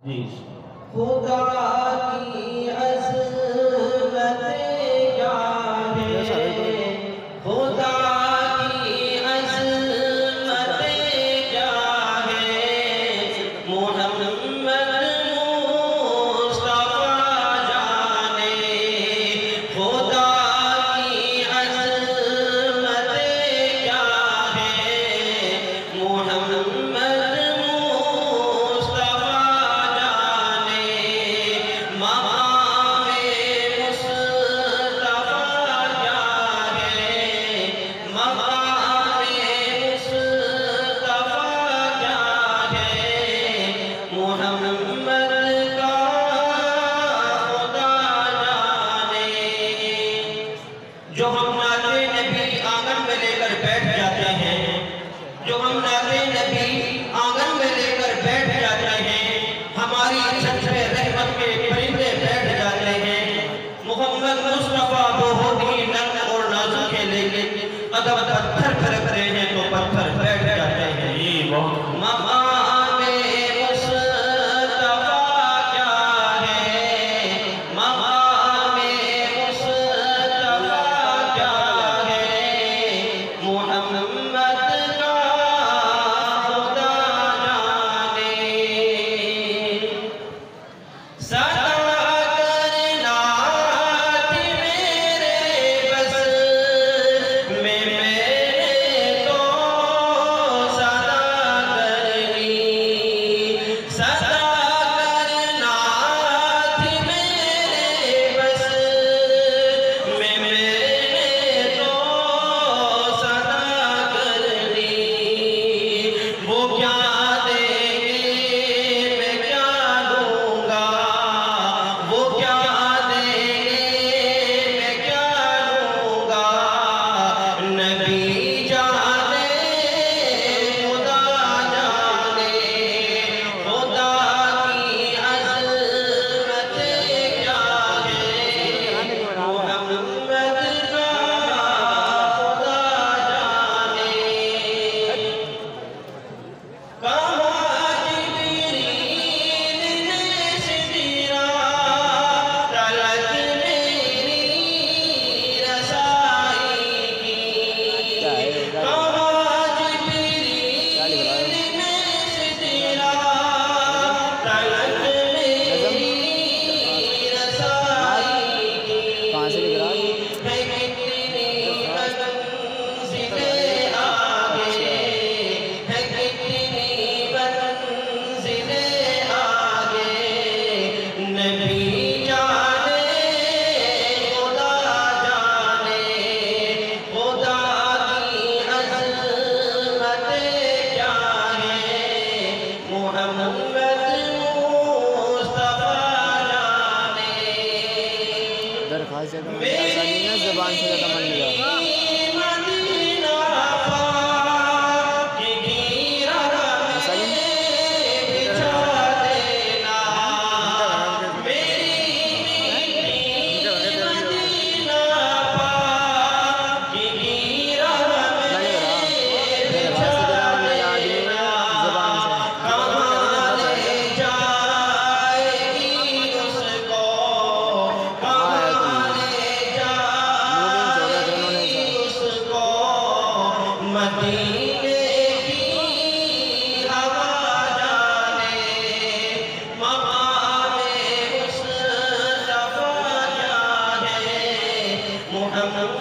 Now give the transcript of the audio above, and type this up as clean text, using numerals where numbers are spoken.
جی خدا کی عظمت کیا ہے، خدا کی عظمت کیا ہے، محمد مصطفیٰ جانے، خدا کی عظمت کیا ہے، محمد جو ہم نعت نبی آنگن میں لے کر بیٹھ جاتے ہیں، جو ہم نعت نبی آنگن میں لے کر بیٹھ جاتے ہیں، ہماری چھت پہ رحمت کے پرندے بیٹھ جاتے ہیں۔ محمد مصطفیٰ بہت ہی نرم اور نازک ہے، لیکن اگر پتھر پھرک رہے ہیں تو پتھر بیٹھ جاتے ہیں۔ جی بہت مقام مصطفیٰ کیا ہے، مقام مصطفیٰ کیا ہے، محمد کا خدا جانے۔ صدا کرنا تھی میرے بس میں تو صدا کرنی، صدا کرنا تھی میرے بس میں تو صدا کرنی، وہ کیا دیں گے میں کیا دوں گا، وہ کیا دیں گے میں کیا دوں گا، نبی جانے خدا جانے، خدا کی عظمت کیا ہے، محمد کا خدا جانے۔ کہاں جبریل نے سجدہ تلک میری رسائی کی، کہاں جبریل نے سجدہ تلک میری رسائی کی، ہے کتنی منزلیں آگے، ہے کتنی منزلیں آگے، نبی جانے خدا جانے، خدا کی عظمت کیا ہے، محمد مصطفیٰ جانے۔ درخواست زبان سے زیادہ من لگا مدینہ پاک کی راہ میں بچھا دینا، میری مدینہ پاک کی راہ میں بچھا دینا، کہاں لے جائے گی اس کو، کہاں لے جائے گی اس کو، مدینے کی ہوا جانے، مقام مصطفیٰ کیا ہے، محمد